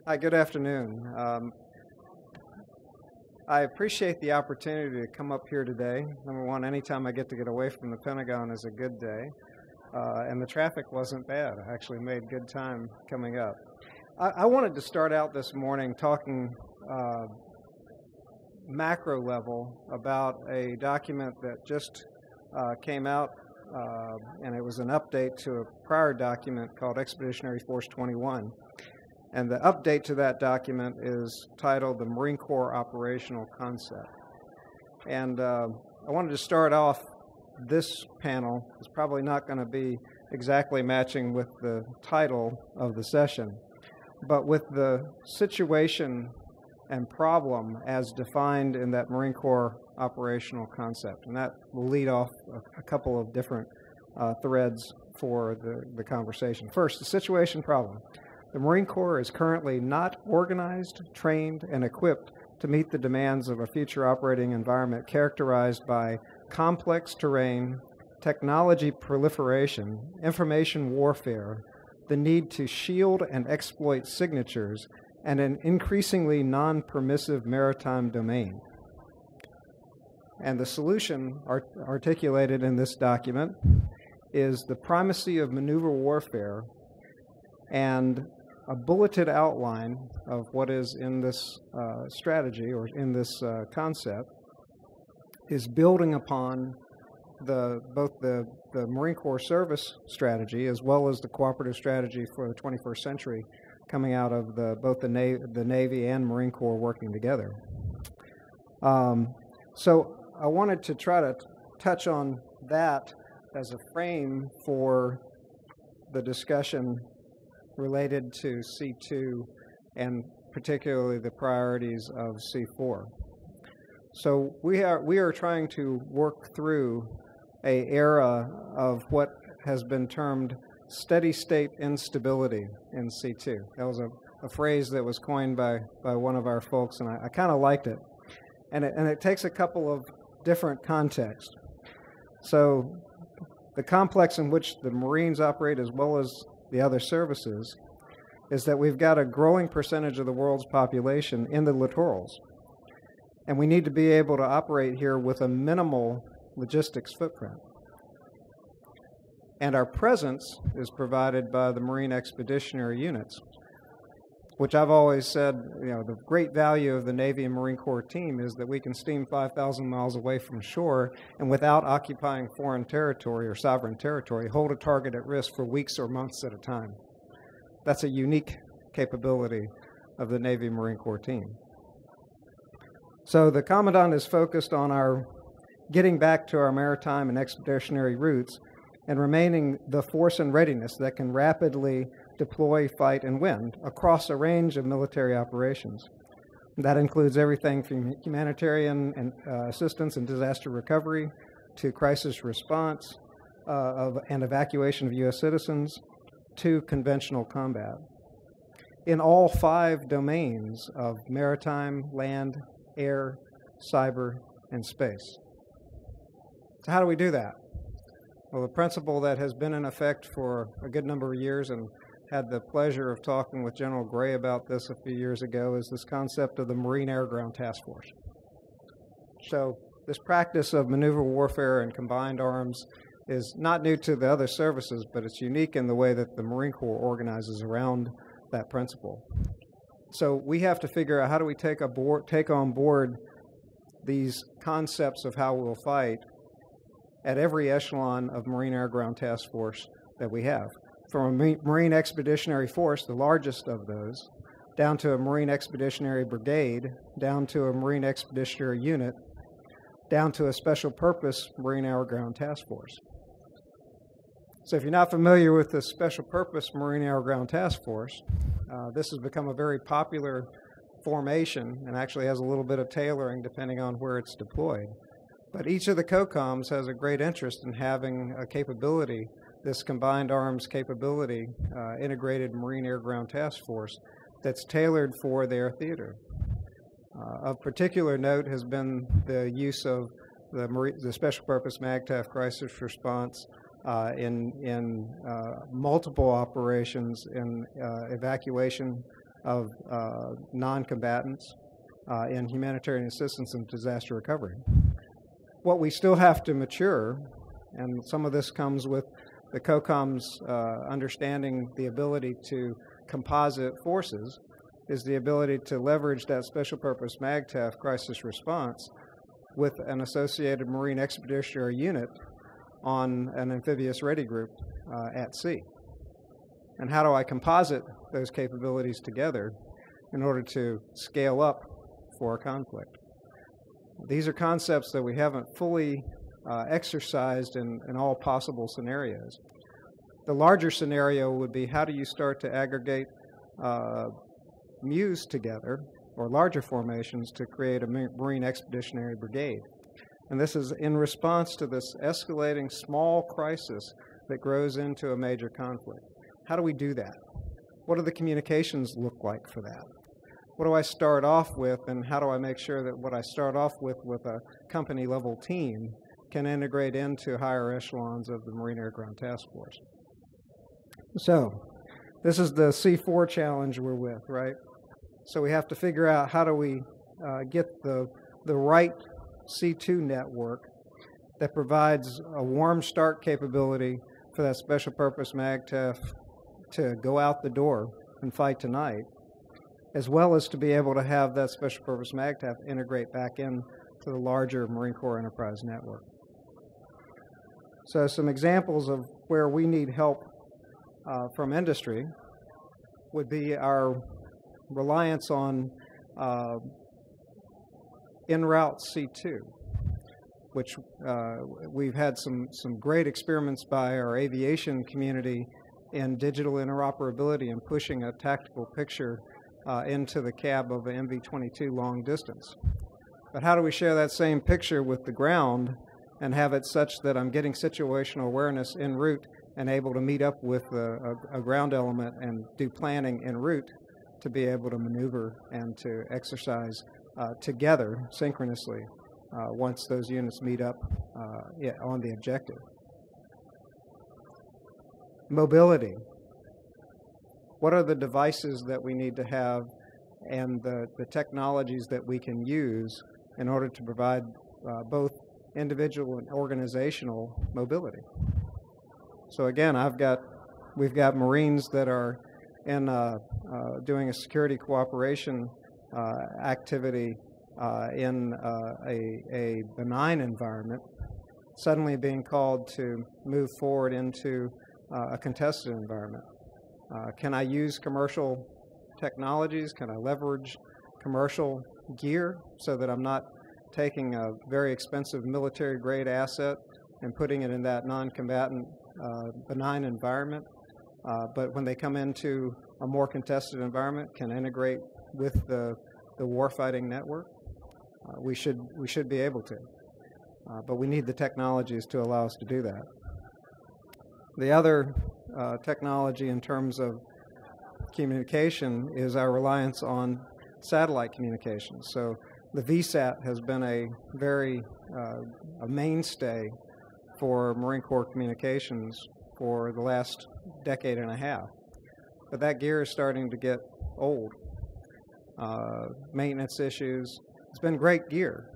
Hi, good afternoon. I appreciate the opportunity to come up here today. Number one, anytime I get to get away from the Pentagon is a good day. And the traffic wasn't bad. I actually made good time coming up. I wanted to start out this morning talking macro level about a document that just came out, and it was an update to a prior document called Expeditionary Force 21. And the update to that document is titled the Marine Corps Operational Concept. And I wanted to start off this panel. It's probably not going to be exactly matching with the title of the session, but with the situation and problem as defined in that Marine Corps Operational Concept. And that will lead off a couple of different threads for the conversation. First, the situation problem. The Marine Corps is currently not organized, trained, and equipped to meet the demands of a future operating environment characterized by complex terrain, technology proliferation, information warfare, the need to shield and exploit signatures, and an increasingly non-permissive maritime domain. And the solution articulated in this document is the primacy of maneuver warfare, and a bulleted outline of what is in this strategy or in this concept is building upon both the Marine Corps service strategy as well as the cooperative strategy for the 21st century coming out of both the Navy and Marine Corps working together. So I wanted to try to touch on that as a frame for the discussion related to C2 and particularly the priorities of C4. So we are trying to work through an era of what has been termed steady state instability in C2. That was a phrase that was coined by one of our folks, and I kind of liked it. And it takes a couple of different contexts. So the complex in which the Marines operate as well as the other services is that we've got a growing percentage of the world's population in the littorals. And we need to be able to operate here with a minimal logistics footprint. And our presence is provided by the Marine Expeditionary Units, which I've always said, the great value of the Navy and Marine Corps team is that we can steam 5,000 miles away from shore and without occupying foreign territory or sovereign territory, hold a target at risk for weeks or months at a time. That's a unique capability of the Navy and Marine Corps team. So the Commandant is focused on our getting back to our maritime and expeditionary routes and remaining the force and readiness that can rapidly deploy, fight, and win across a range of military operations. That includes everything from humanitarian and assistance and disaster recovery to crisis response and evacuation of U.S. citizens to conventional combat in all 5 domains of maritime, land, air, cyber, and space. So how do we do that? Well, the principle that has been in effect for a good number of years, and had the pleasure of talking with General Gray about this a few years ago, is this concept of the Marine Air Ground Task Force. So this practice of maneuver warfare and combined arms is not new to the other services, but it's unique in the way that the Marine Corps organizes around that principle. So we have to figure out how do we take on board these concepts of how we'll fight at every echelon of Marine Air Ground Task Force that we have. From a Marine Expeditionary Force, the largest of those, down to a Marine Expeditionary Brigade, down to a Marine Expeditionary Unit, down to a Special Purpose Marine Air Ground Task Force. So if you're not familiar with the Special Purpose Marine Air Ground Task Force, this has become a very popular formation and actually has a little bit of tailoring depending on where it's deployed. But each of the COCOMs has a great interest in having a capability, this combined arms capability, integrated Marine Air Ground Task Force that's tailored for their theater. Of particular note has been the use of the Special Purpose MAGTF crisis response in multiple operations in evacuation of non-combatants in humanitarian assistance and disaster recovery. What we still have to mature, and some of this comes with the COCOM's understanding the ability to composite forces, is the ability to leverage that special purpose MAGTF crisis response with an associated Marine Expeditionary Unit on an amphibious ready group at sea. And how do I composite those capabilities together in order to scale up for a conflict? These are concepts that we haven't fully exercised in all possible scenarios. The larger scenario would be, how do you start to aggregate MUs together, or larger formations, to create a Marine Expeditionary Brigade? And this is in response to this escalating small crisis that grows into a major conflict. How do we do that? What do the communications look like for that? What do I start off with, and how do I make sure that what I start off with a company-level team can integrate into higher echelons of the Marine Air Ground Task Force? So, this is the C4 challenge we're with, right? So we have to figure out, how do we get the right C2 network that provides a warm start capability for that special purpose MAGTF to go out the door and fight tonight, as well as to be able to have that special purpose MAGTF integrate back into the larger Marine Corps enterprise network. So some examples of where we need help from industry would be our reliance on en route C2, which we've had some great experiments by our aviation community in digital interoperability and pushing a tactical picture into the cab of an MV-22 long distance. But how do we share that same picture with the ground and have it such that I'm getting situational awareness en route and able to meet up with a ground element and do planning en route to be able to maneuver and to exercise together synchronously once those units meet up on the objective. Mobility. What are the devices that we need to have and the technologies that we can use in order to provide both individual and organizational mobility? So again, we've got Marines that are in doing a security cooperation activity in a benign environment, suddenly being called to move forward into a contested environment. Can I use commercial technologies? Can I leverage commercial gear so that I'm not taking a very expensive military-grade asset and putting it in that non-combatant benign environment? But when they come into a more contested environment, can integrate with the warfighting network? We should be able to, but we need the technologies to allow us to do that. The other technology in terms of communication is our reliance on satellite communications. So the VSAT has been a mainstay for Marine Corps communications for the last decade and a half. But that gear is starting to get old. Maintenance issues. It's been great gear,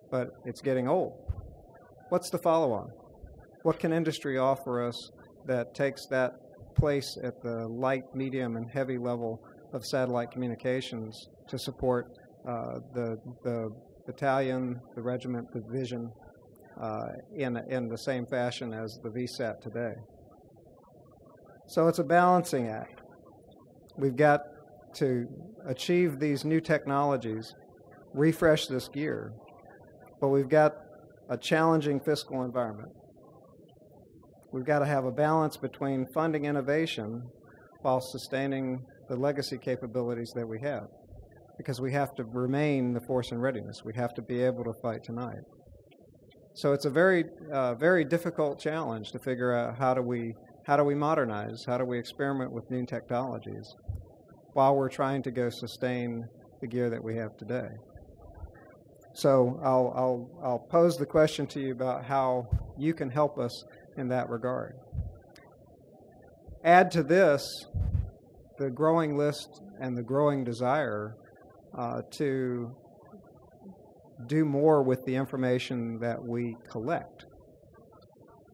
but it's getting old. What's the follow-on? What can industry offer us that takes that place at the light, medium, and heavy level of satellite communications to support the battalion, the regiment, the division in the same fashion as the VSAT today? So it's a balancing act. We've got to achieve these new technologies, refresh this gear, but we've got a challenging fiscal environment. We've got to have a balance between funding innovation while sustaining the legacy capabilities that we have, because we have to remain the force in readiness. We have to be able to fight tonight. So it's a very difficult challenge to figure out how do we modernize, how do we experiment with new technologies while we're trying to go sustain the gear that we have today. So I'll pose the question to you about how you can help us in that regard. Add to this the growing list and the growing desire to do more with the information that we collect.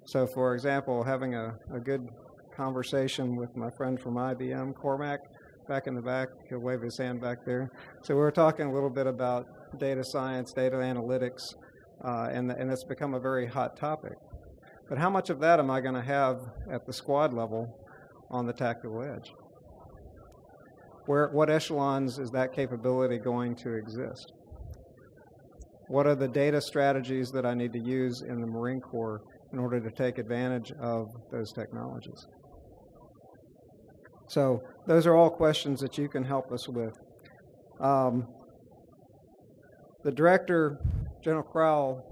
So, for example, having a good conversation with my friend from IBM, Cormac, back in the back, he'll wave his hand back there. So we were talking a little bit about data science, data analytics, and it's become a very hot topic. But how much of that am I going to have at the squad level on the tactical edge? What echelons is that capability going to exist? What are the data strategies that I need to use in the Marine Corps in order to take advantage of those technologies? So those are all questions that you can help us with. The director, General Crowell,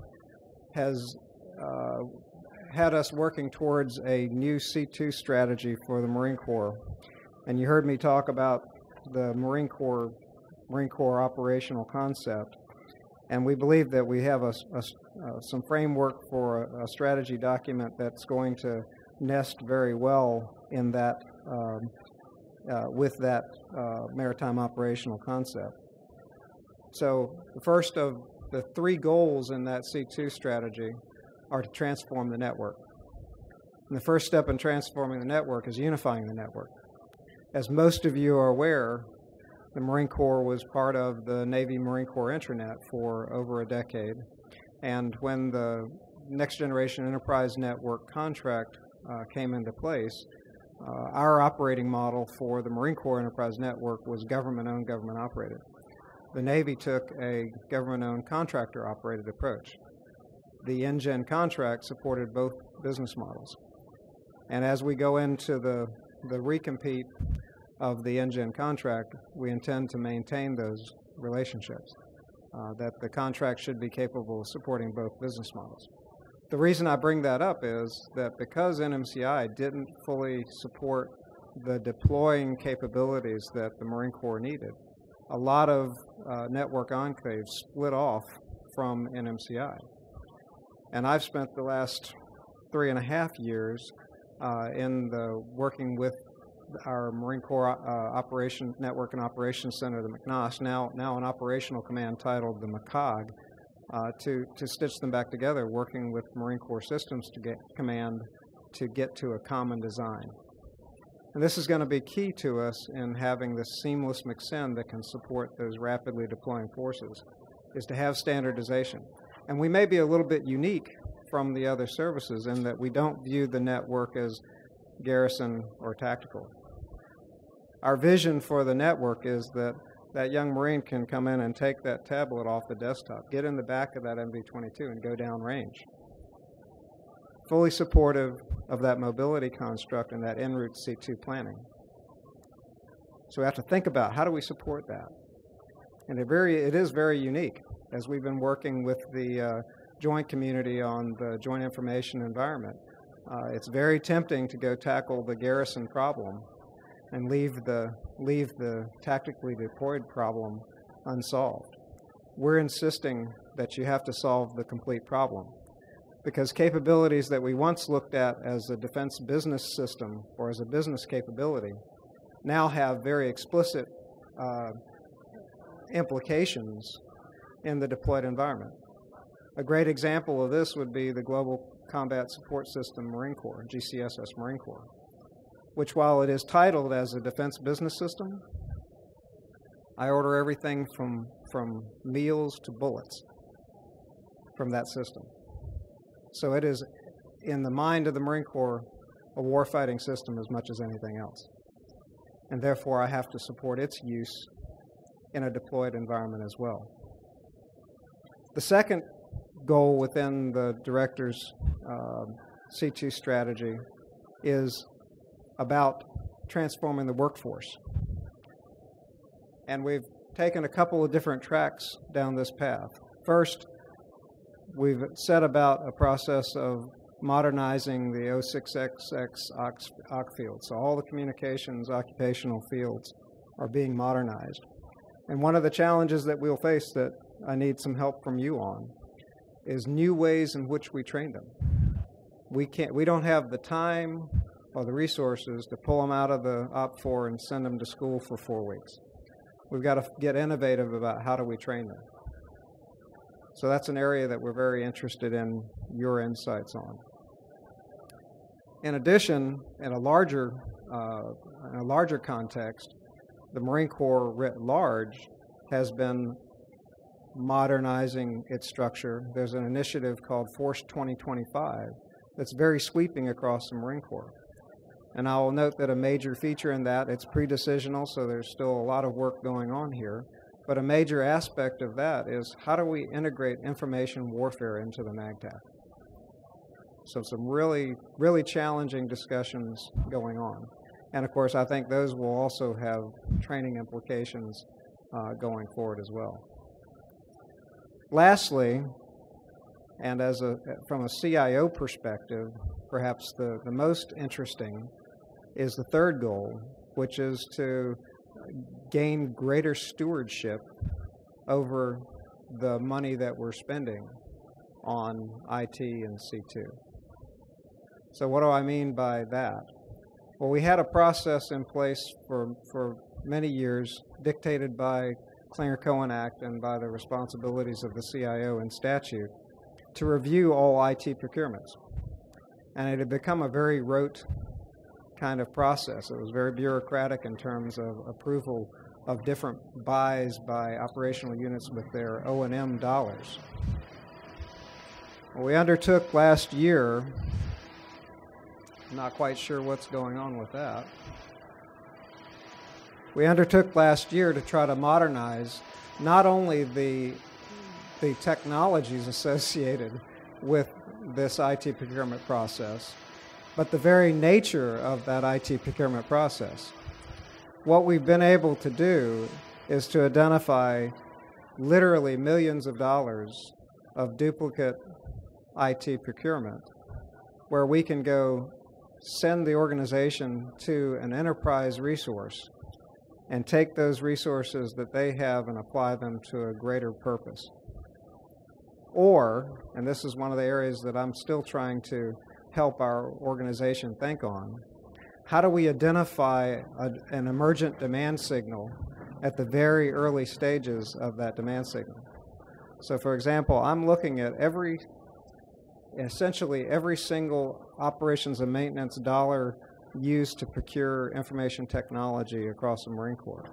has had us working towards a new C2 strategy for the Marine Corps. And you heard me talk about the Marine Corps operational concept. And we believe that we have some framework for a strategy document that's going to nest very well in that, with that maritime operational concept. So the first of the 3 goals in that C2 strategy are to transform the network. And the first step in transforming the network is unifying the network. As most of you are aware, the Marine Corps was part of the Navy Marine Corps intranet for over a decade. And when the Next Generation Enterprise Network contract came into place, our operating model for the Marine Corps Enterprise Network was government-owned, government-operated. The Navy took a government-owned, contractor-operated approach. The NGEN contract supported both business models. And as we go into the recompete of the NGEN contract, we intend to maintain those relationships, that the contract should be capable of supporting both business models. The reason I bring that up is that because NMCI didn't fully support the deploying capabilities that the Marine Corps needed, a lot of network enclaves split off from NMCI. And I've spent the last 3.5 years working with our Marine Corps Network and Operations Center, the McNOS, now an operational command titled the McCOG, to stitch them back together, working with Marine Corps Systems Command to get to a common design. And this is going to be key to us in having this seamless mix-in that can support those rapidly deploying forces, is to have standardization. And we may be a little bit unique from the other services in that we don't view the network as garrison or tactical. Our vision for the network is that that young Marine can come in and take that tablet off the desktop, get in the back of that MV-22 and go downrange. Fully supportive of that mobility construct and that en route C2 planning. So we have to think about how do we support that. And it is very unique, as we've been working with the joint community on the joint information environment. It's very tempting to go tackle the garrison problem and leave the tactically deployed problem unsolved. We're insisting that you have to solve the complete problem, because capabilities that we once looked at as a defense business system or as a business capability now have very explicit implications in the deployed environment. A great example of this would be the Global Combat Support System Marine Corps, GCSS Marine Corps, which, while it is titled as a defense business system, I order everything from meals to bullets from that system. So it is, in the mind of the Marine Corps, a warfighting system as much as anything else. And therefore, I have to support its use in a deployed environment as well. The second goal within the director's C2 strategy is about transforming the workforce. And we've taken a couple of different tracks down this path. First, we've set about a process of modernizing the 06XX OC field. So all the communications occupational fields are being modernized. And one of the challenges that we'll face that I need some help from you on is new ways in which we train them. We don't have the time or the resources to pull them out of the OP4 and send them to school for 4 weeks. We've got to get innovative about how do we train them. So that's an area that we're very interested in your insights on. In addition, in a larger context, the Marine Corps writ large has been modernizing its structure. There's an initiative called Force 2025 that's very sweeping across the Marine Corps. And I will note that a major feature in that, it's pre-decisional, so there's still a lot of work going on here, but a major aspect of that is how do we integrate information warfare into the MAGTF? So some really, really challenging discussions going on. And of course, I think those will also have training implications going forward as well. Lastly, and from a CIO perspective, perhaps the most interesting is the third goal, which is to gain greater stewardship over the money that we're spending on IT and C2. So what do I mean by that? Well, we had a process in place for many years, dictated by Klinger-Cohen Act and by the responsibilities of the CIO in statute, to review all IT procurements. And it had become a very rote kind of process. It was very bureaucratic in terms of approval of different buys by operational units with their O&M dollars. Well, we undertook last year, I'm not quite sure what's going on with that. We undertook last year to try to modernize not only the technologies associated with this IT procurement process, but the very nature of that IT procurement process. What we've been able to do is to identify literally millions of dollars of duplicate IT procurement, where we can go send the organization to an enterprise resource and take those resources that they have and apply them to a greater purpose. Or, and this is one of the areas that I'm still trying to help our organization think on, how do we identify an emergent demand signal at the very early stages of that demand signal? So for example, I'm looking at essentially every single operations and maintenance dollar used to procure information technology across the Marine Corps.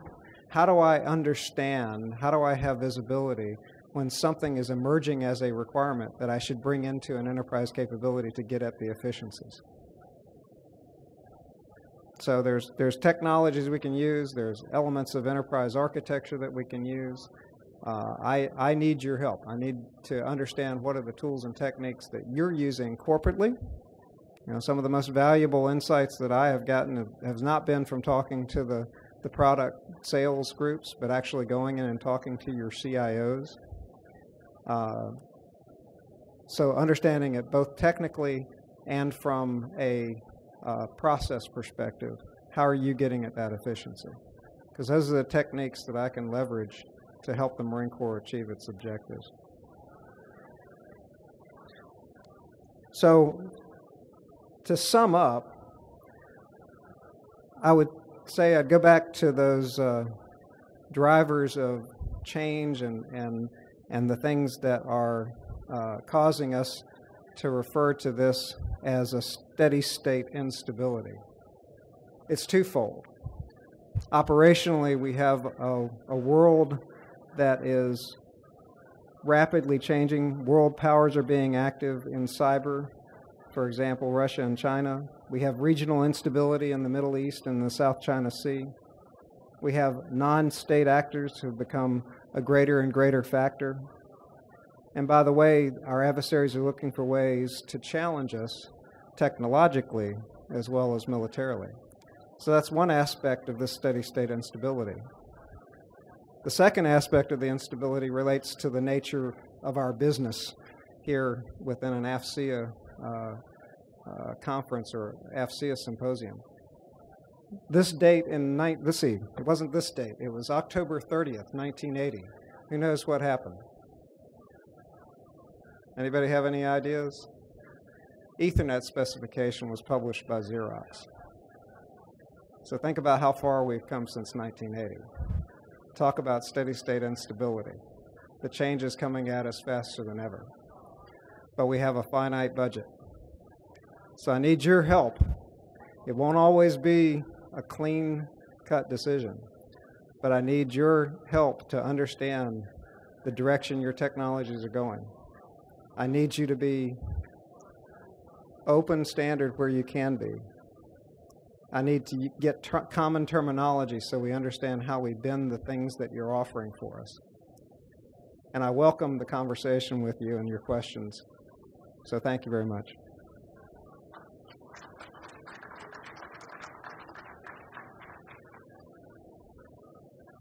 How do I understand, how do I have visibility when something is emerging as a requirement that I should bring into an enterprise capability to get at the efficiencies? So there's technologies we can use, there's elements of enterprise architecture that we can use. I need your help. I need to understand what are the tools and techniques that you're using corporately. You know, some of the most valuable insights that I have gotten have not been from talking to the product sales groups, but actually going in and talking to your CIOs. So understanding it both technically and from a process perspective, how are you getting at that efficiency? Because those are the techniques that I can leverage to help the Marine Corps achieve its objectives. So to sum up, I would say I'd go back to those drivers of change and the things that are causing us to refer to this as a steady state instability. It's twofold. Operationally, we have a world that is rapidly changing. World powers are being active in cyber, for example, Russia and China. We have regional instability in the Middle East and the South China Sea. We have non-state actors who have become a greater and greater factor. And by the way, our adversaries are looking for ways to challenge us technologically as well as militarily. So that's one aspect of this steady state instability. The second aspect of the instability relates to the nature of our business here within an AFCEA conference or AFCEA symposium. This date it wasn't this date, it was October 30th, 1980. Who knows what happened? Anybody have any ideas? Ethernet specification was published by Xerox. So think about how far we've come since 1980. talk about steady state instability. The change is coming at us faster than ever. But we have a finite budget. So I need your help. It won't always be a clean-cut decision, but I need your help to understand the direction your technologies are going. I need you to be open standard where you can be. I need to get common terminology so we understand how we bend the things that you're offering for us. And I welcome the conversation with you and your questions. So thank you very much.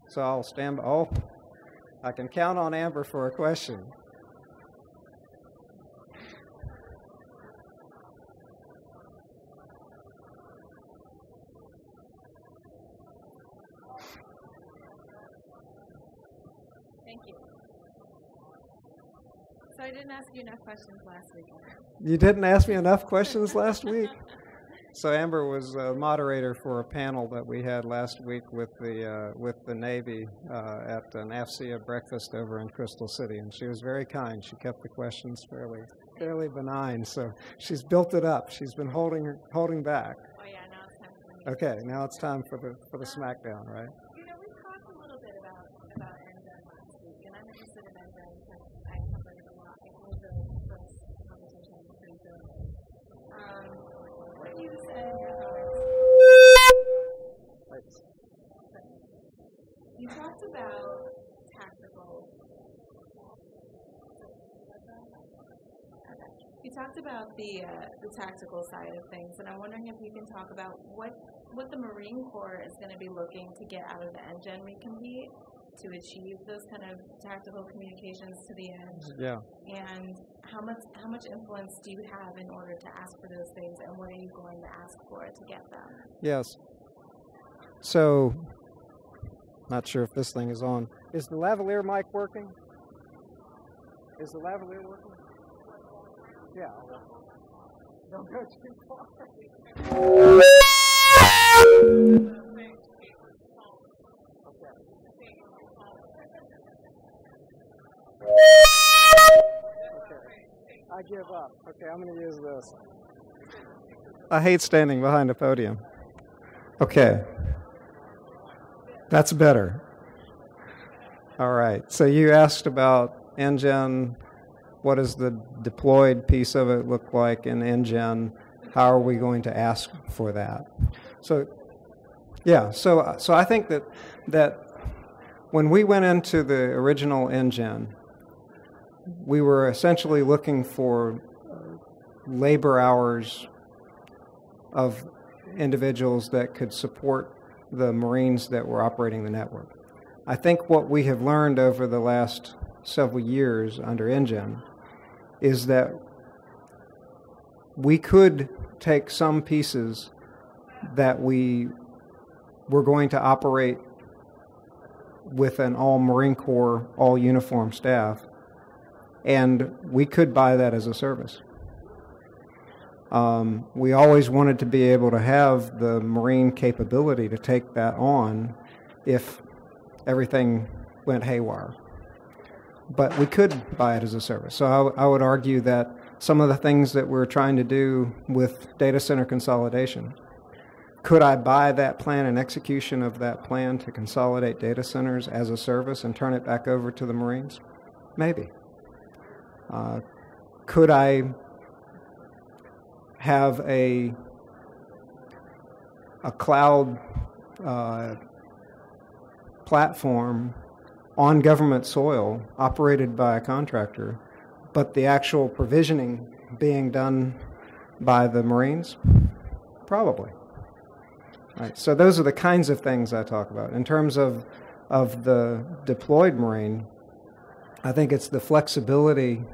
So I'll stand by. Oh, I can count on Amber for a question. Thank you. So I didn't ask you enough questions last week. You didn't ask me enough questions last week? So Amber was a moderator for a panel that we had last week with the Navy at an AFCEA breakfast over in Crystal City, and she was very kind. She kept the questions fairly benign, so she's built it up. She's been holding back. Oh yeah, now it's time for me. Okay, now it's time for the smackdown, right? You know, we talked a little bit about NGEN last week, and I'm interested in NGEN because I covered it a lot. It was the first conversation with pretty good. What you said in your comments, you talked about tactical. You talked about the tactical side of things, and I'm wondering if you can talk about what the Marine Corps is going to be looking to get out of the NGEN recompete to achieve those kind of tactical communications to the edge. Yeah. And how much influence do you have in order to ask for those things, and what are you going to ask for to get them? Yes. So, not sure if this thing is on. Is the lavalier mic working? Is the lavalier working? Yeah. Don't go too far. I give up. Okay, I'm going to use this. I hate standing behind a podium. Okay. That's better. All right. So you asked about NGEN. What does the deployed piece of it look like in NGEN? How are we going to ask for that? So, yeah. So I think that when we went into the original NGEN, we were essentially looking for labor hours of individuals that could support the Marines that were operating the network. I think what we have learned over the last several years under NGEN is that we could take some pieces that we were going to operate with an all Marine Corps, all uniform staff, and we could buy that as a service. We always wanted to be able to have the Marine capability to take that on if everything went haywire. But we could buy it as a service. So I would argue that some of the things that we're trying to do with data center consolidation, could I buy that plan and execution of that plan to consolidate data centers as a service and turn it back over to the Marines? Maybe. Could I have a cloud platform on government soil operated by a contractor, but the actual provisioning being done by the Marines? Probably. Right. So those are the kinds of things I talk about. In terms of the deployed Marine, I think it's the flexibility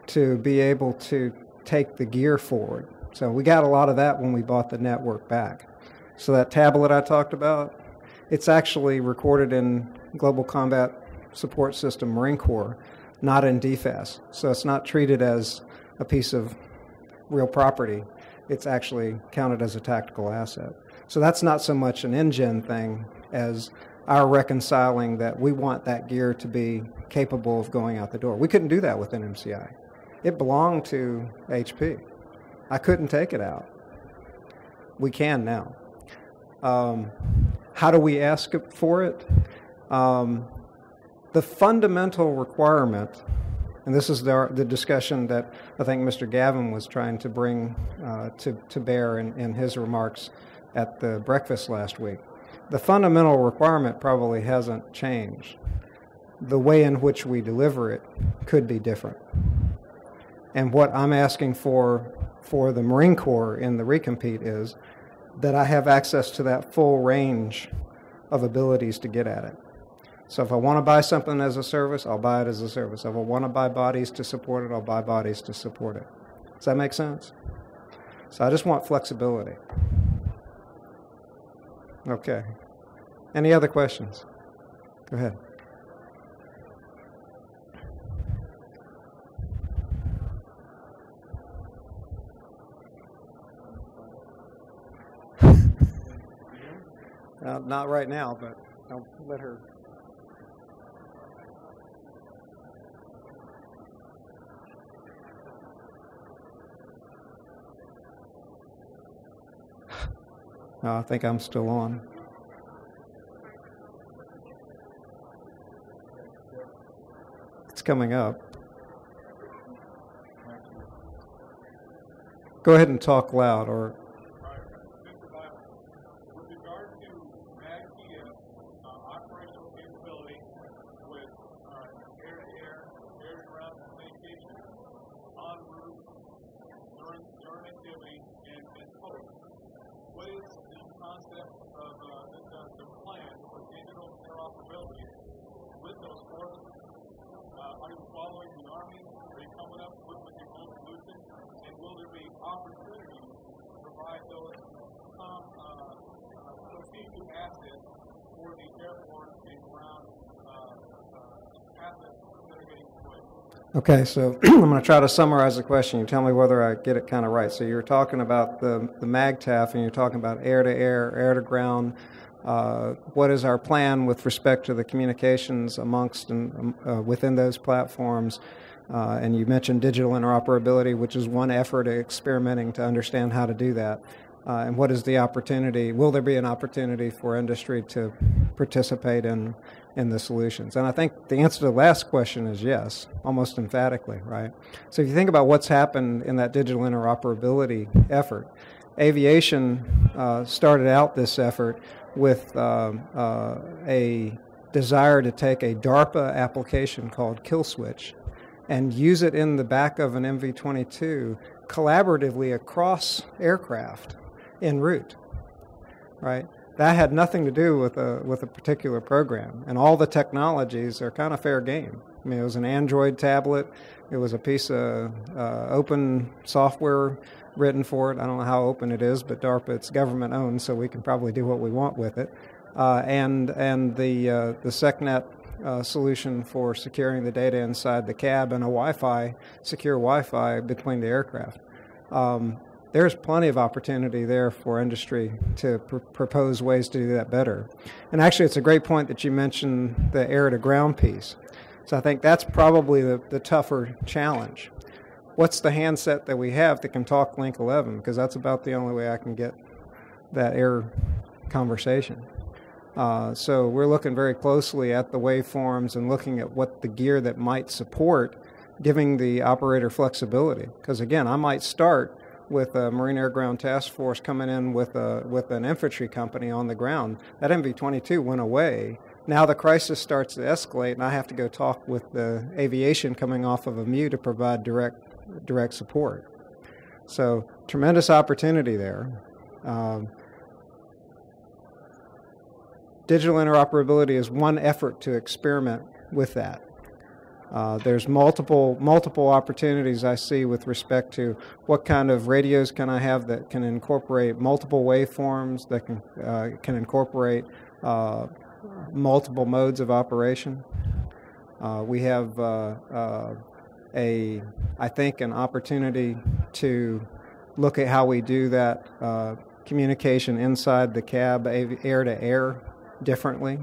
to be able to take the gear forward. So we got a lot of that when we bought the network back. So that tablet I talked about, it's actually recorded in Global Combat Support System Marine Corps, not in DFAS. So it's not treated as a piece of real property. It's actually counted as a tactical asset. So that's not so much an NGEN thing as our reconciling that we want that gear to be capable of going out the door. We couldn't do that with NMCI. It belonged to HP. I couldn't take it out. We can now. How do we ask for it? The fundamental requirement, and this is the discussion that I think Mr. Gavin was trying to bring to bear in his remarks at the breakfast last week. The fundamental requirement probably hasn't changed. The way in which we deliver it could be different. And what I'm asking for the Marine Corps in the recompete is that I have access to that full range of abilities to get at it. So if I want to buy something as a service, I'll buy it as a service. If I want to buy bodies to support it, I'll buy bodies to support it. Does that make sense? So I just want flexibility. Okay. Any other questions? Go ahead. Not right now, but I'll let her. I think I'm still on. It's coming up. Go ahead and talk loud, or. With regard to AFCEA operational capability with air-to-air, air-to-ground communication en route during activity and post, what is the concept of the plan for digital interoperability with those forces? Are you following the Army? Are you coming up with your own solution? And will there be opportunities to provide those strategic assets for the airport and ground assets that are getting deployed? Okay, so I'm going to try to summarize the question. You tell me whether I get it kind of right. So you're talking about the MAGTAF, and you're talking about air-to-air, air-to-ground. What is our plan with respect to the communications amongst and within those platforms? And you mentioned digital interoperability, which is one effort at experimenting to understand how to do that. And what is the opportunity? Will there be an opportunity for industry to participate in the solutions? And I think the answer to the last question is yes, almost emphatically, right? So if you think about what's happened in that digital interoperability effort, aviation started out this effort with a desire to take a DARPA application called Kill Switch and use it in the back of an MV-22 collaboratively across aircraft en route, right? That had nothing to do with a particular program, and all the technologies are kind of fair game. I mean, it was an Android tablet, it was a piece of open software written for it. I don't know how open it is, but DARPA, it's government owned, so we can probably do what we want with it. And the SecNet solution for securing the data inside the cab and a secure Wi-Fi between the aircraft. There's plenty of opportunity there for industry to propose ways to do that better. And actually, it's a great point that you mentioned the air-to-ground piece. So I think that's probably the tougher challenge. What's the handset that we have that can talk Link 11? Because that's about the only way I can get that air conversation. So we're looking very closely at the waveforms and looking at what the gear that might support, giving the operator flexibility. Because again, I might start with a Marine Air Ground Task Force coming in with an infantry company on the ground. That MV-22 went away. Now the crisis starts to escalate, and I have to go talk with the aviation coming off of a MU to provide direct support. So tremendous opportunity there. Digital interoperability is one effort to experiment with that. There's multiple opportunities I see with respect to what kind of radios can I have that can incorporate multiple waveforms, that can incorporate multiple modes of operation. We have I think an opportunity to look at how we do that communication inside the cab, air to air, differently.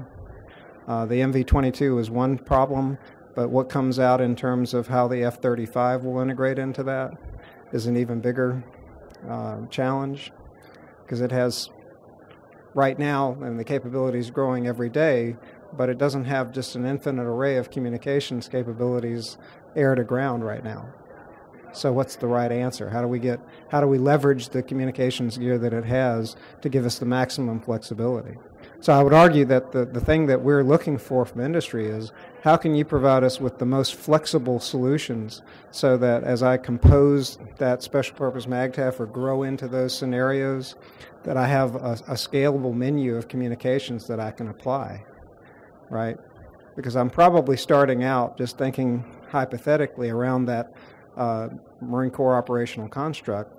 The MV-22 is one problem, but what comes out in terms of how the F-35 will integrate into that is an even bigger challenge, because it has, right now, and the capability is growing every day, but it doesn't have just an infinite array of communications capabilities air to ground right now. So what's the right answer? How do we leverage the communications gear that it has to give us the maximum flexibility? So I would argue that the thing that we're looking for from industry is, how can you provide us with the most flexible solutions so that as I compose that special purpose MAGTF or grow into those scenarios, that I have a scalable menu of communications that I can apply, right? Because I'm probably starting out just thinking hypothetically around that Marine Corps operational construct,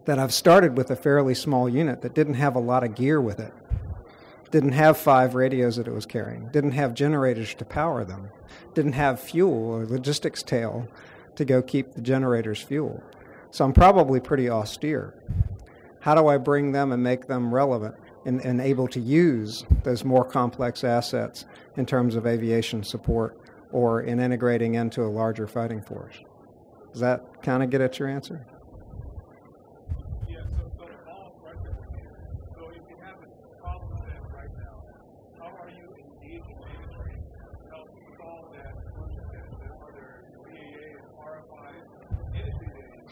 that I've started with a fairly small unit that didn't have a lot of gear with it, didn't have 5 radios that it was carrying, didn't have generators to power them, didn't have fuel or logistics tail to go keep the generators fuel. So I'm probably pretty austere. How do I bring them and make them relevant and able to use those more complex assets in terms of aviation support or in integrating into a larger fighting force? Does that kind of get at your answer? Yeah, so the follow-up question would be, so if you have a problem set right now, how are you engaging the industry to help solve that solution set? Are there CAA and RFIs, industry days,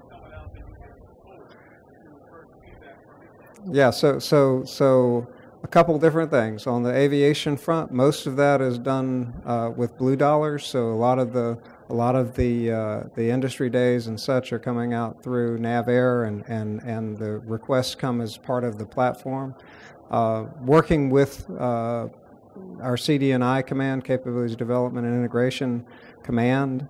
coming out that you can propose to first feedback from you? Yeah, so a couple different things. On the aviation front, most of that is done with blue dollars. So a lot of the industry days and such are coming out through NAVAIR, and the requests come as part of the platform. Working with our CD&I command, Capabilities Development and Integration Command,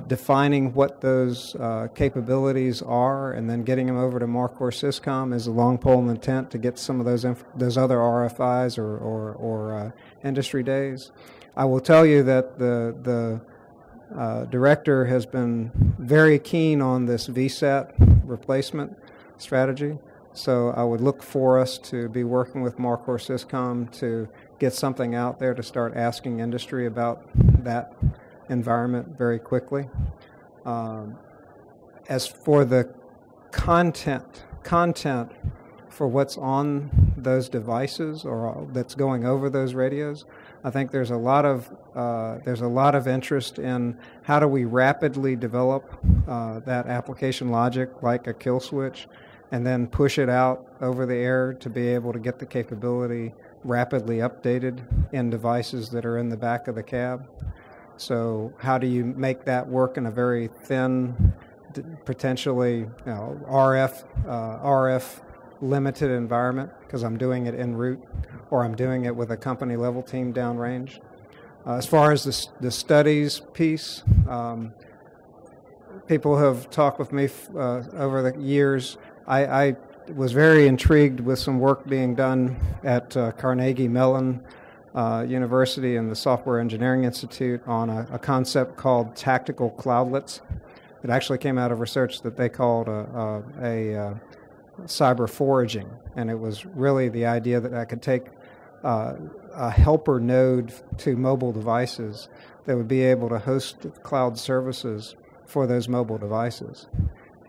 defining what those capabilities are, and then getting them over to MARCOR SysCom is a long pole in the tent to get some of those other RFIs or industry days. I will tell you that the director has been very keen on this VSAT replacement strategy. So I would look for us to be working with MARCOR SysCom to get something out there to start asking industry about that environment very quickly. As for the content for what's on those devices or that's going over those radios, I think there's a lot of interest in how do we rapidly develop that application logic like a kill switch, and then push it out over the air to be able to get the capability rapidly updated in devices that are in the back of the cab. So how do you make that work in a very thin, potentially RF limited environment, because I'm doing it en route or I'm doing it with a company level team downrange. As far as the studies piece, people have talked with me over the years. I was very intrigued with some work being done at Carnegie Mellon University and the Software Engineering Institute on a concept called tactical cloudlets. It actually came out of research that they called a cyber foraging, and it was really the idea that I could take a helper node to mobile devices that would be able to host cloud services for those mobile devices.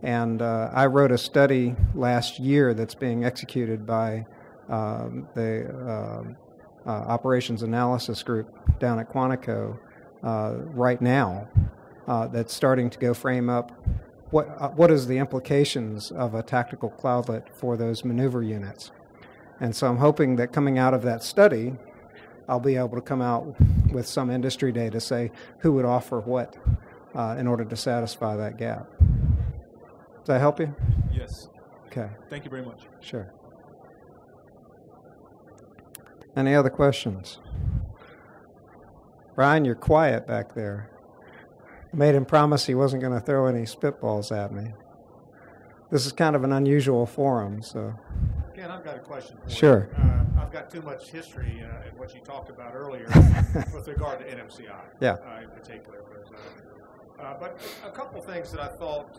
And I wrote a study last year that's being executed by the operations analysis group down at Quantico right now that's starting to go frame up what is the implications of a tactical cloudlet for those maneuver units. And so I'm hoping that coming out of that study, I'll be able to come out with some industry data to say who would offer what in order to satisfy that gap. Does that help you? Yes. Okay. Thank you very much. Sure. Any other questions? Brian, you're quiet back there. I made him promise he wasn't going to throw any spitballs at me. This is kind of an unusual forum, so. Ken, I've got a question for you. Sure. I've got too much history in what you talked about earlier with regard to NMCI. Yeah. In particular. But a couple things that I thought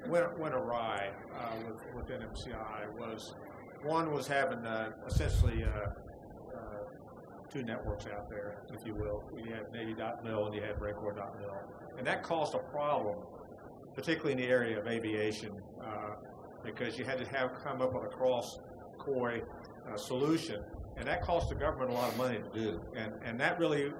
went awry with NMCI was, one was having essentially two networks out there, if you will. You had Navy.mil and you had Marine Corps.mil. And that caused a problem, particularly in the area of aviation, because you had to come up with a cross-COI solution. And that cost the government a lot of money to do. And that really,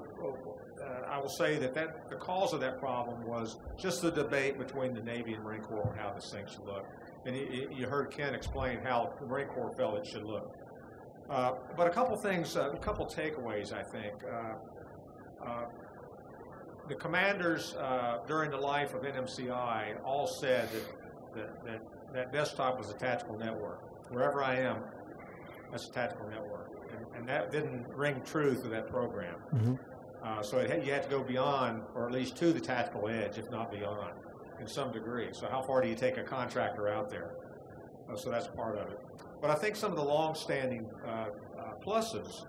I will say that the cause of that problem was just the debate between the Navy and Marine Corps on how this thing should look. And you heard Ken explain how the Marine Corps felt it should look. But a couple things, a couple takeaways, I think. The commanders during the life of NMCI all said that desktop was a tactical network. Wherever I am, that's a tactical network. And that didn't ring true to that program. Mm-hmm. So you had to go beyond, or at least to the tactical edge, if not beyond, in some degree. So how far do you take a contractor out there? So that's part of it. But I think some of the long-standing pluses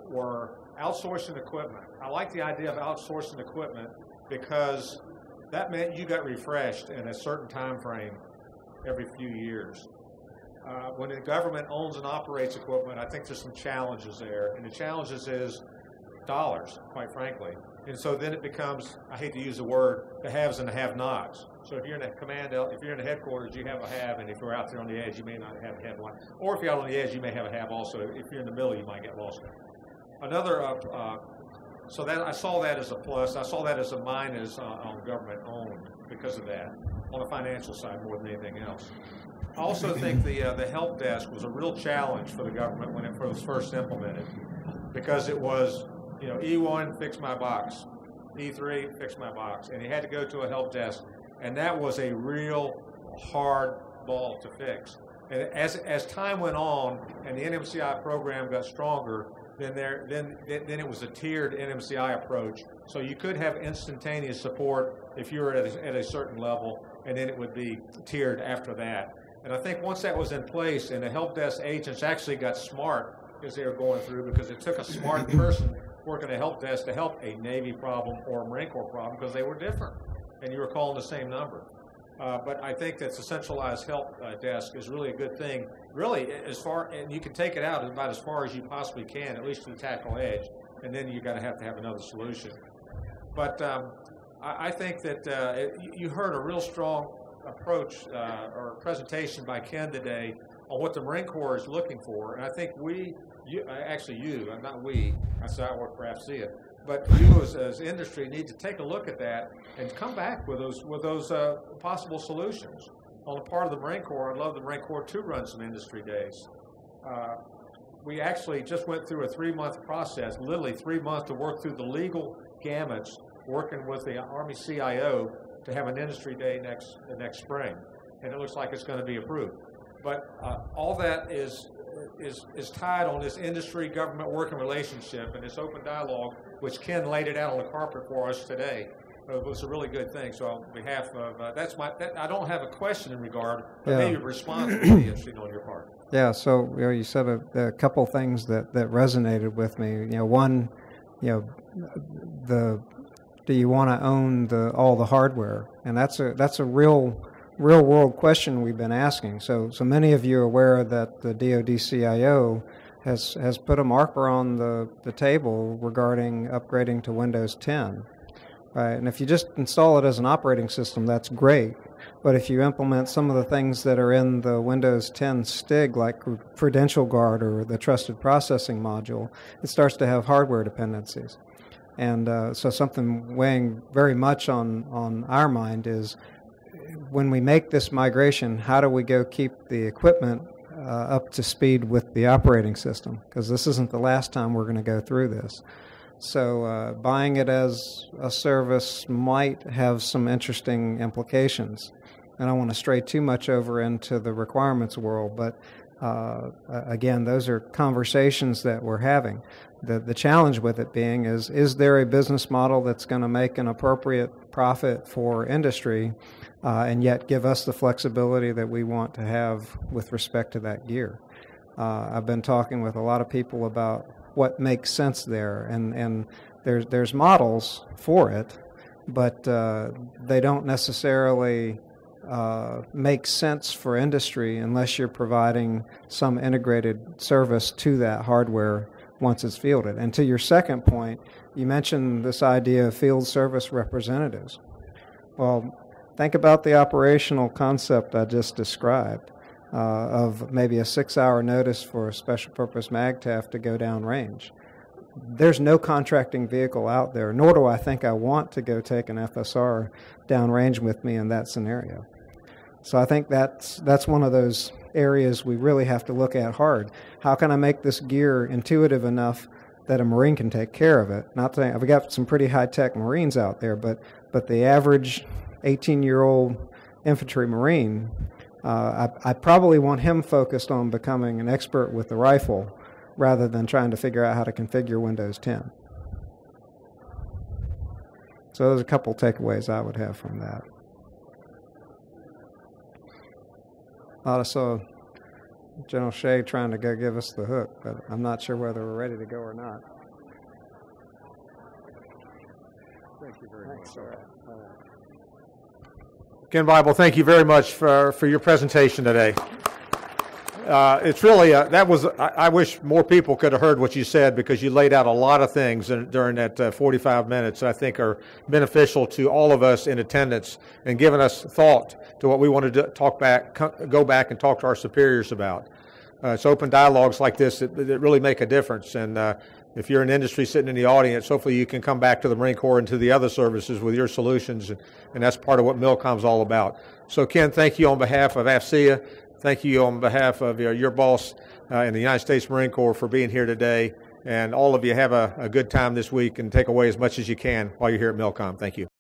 were outsourcing equipment. I like the idea of outsourcing equipment because that meant you got refreshed in a certain time frame every few years. When the government owns and operates equipment, I think there's some challenges there. And the challenges is dollars, quite frankly. And so then it becomes, I hate to use the word, the haves and the have-nots. So if you're in a if you're in the headquarters, you have a have, and if you're out there on the edge, you may not have a have one. Or if you're out on the edge, you may have a have also. If you're in the middle, you might get lost. Another, so that I saw that as a plus. I saw that as a minus on government-owned because of that, on the financial side more than anything else. I also think the help desk was a real challenge for the government when it was first implemented, because it was, E1, fix my box, E3, fix my box, and you had to go to a help desk, and that was a real hard ball to fix. And as time went on and the NMCI program got stronger, then it was a tiered NMCI approach. So you could have instantaneous support if you were at a certain level, and then it would be tiered after that. And I think once that was in place, and the help desk agents actually got smart as they were going through, because it took a smart person working a help desk to help a Navy problem or a Marine Corps problem, because they were different, and you were calling the same number. But I think that the centralized help desk is really a good thing. Really, and you can take it out about as far as you possibly can, at least to the tactical edge, and then you're going to have another solution. But I think that you heard a real strong approach or presentation by Ken today on what the Marine Corps is looking for, and I think not we, I said I work for AFCEA, but you as industry need to take a look at that and come back with those possible solutions. On the part of the Marine Corps, I'd love the Marine Corps to run some industry days. We actually just went through a 3-month process, literally 3 months, to work through the legal gamuts, working with the Army CIO to have an industry day next spring, and it looks like it's going to be approved. But all that is tied on this industry-government working relationship and this open dialogue, which Ken laid it out on the carpet for us today. It was a really good thing. So on behalf of, I don't have a question in regard, but maybe a response would be interesting on your part. Yeah, so you said a couple things that resonated with me. One, do you want to own all the hardware? And that's a real world question we've been asking. So many of you are aware that the DoD CIO has put a marker on the table regarding upgrading to Windows 10. Right, and if you just install it as an operating system, that's great. But if you implement some of the things that are in the Windows 10 STIG, like Credential Guard or the Trusted Processing Module, it starts to have hardware dependencies. And so something weighing very much on our mind is, when we make this migration, how do we go keep the equipment up to speed with the operating system? Because this isn't the last time we're going to go through this. So buying it as a service might have some interesting implications. I don't want to stray too much over into the requirements world, but again, those are conversations that we're having. The challenge with it being is there a business model that's going to make an appropriate profit for industry and yet give us the flexibility that we want to have with respect to that gear? I've been talking with a lot of people about what makes sense there, and there's models for it, but they don't necessarily make sense for industry unless you're providing some integrated service to that hardware once it's fielded. And to your second point, you mentioned this idea of field service representatives. Well, think about the operational concept I just described of maybe a 6-hour notice for a special purpose MAGTF to go downrange. There's no contracting vehicle out there, nor do I think I want to go take an FSR downrange with me in that scenario. So I think that's one of those areas we really have to look at hard. How can I make this gear intuitive enough that a Marine can take care of it? Not saying I've got some pretty high-tech Marines out there, but the average 18-year-old infantry Marine, I probably want him focused on becoming an expert with the rifle rather than trying to figure out how to configure Windows 10. So there's a couple takeaways I would have from that. I saw General Shea trying to go give us the hook, but I'm not sure whether we're ready to go or not. Thank you very much. Ken Bible, thank you very much for your presentation today. It's really, I wish more people could have heard what you said, because you laid out a lot of things during that 45 minutes that I think are beneficial to all of us in attendance and giving us thought to what we want to go back and talk to our superiors about. It's open dialogues like this that really make a difference. And if you're in industry sitting in the audience, hopefully you can come back to the Marine Corps and to the other services with your solutions, and that's part of what MILCOM's all about. So Ken, thank you on behalf of AFCEA. Thank you on behalf of your boss in the United States Marine Corps for being here today. And all of you have a good time this week and take away as much as you can while you're here at MILCOM. Thank you.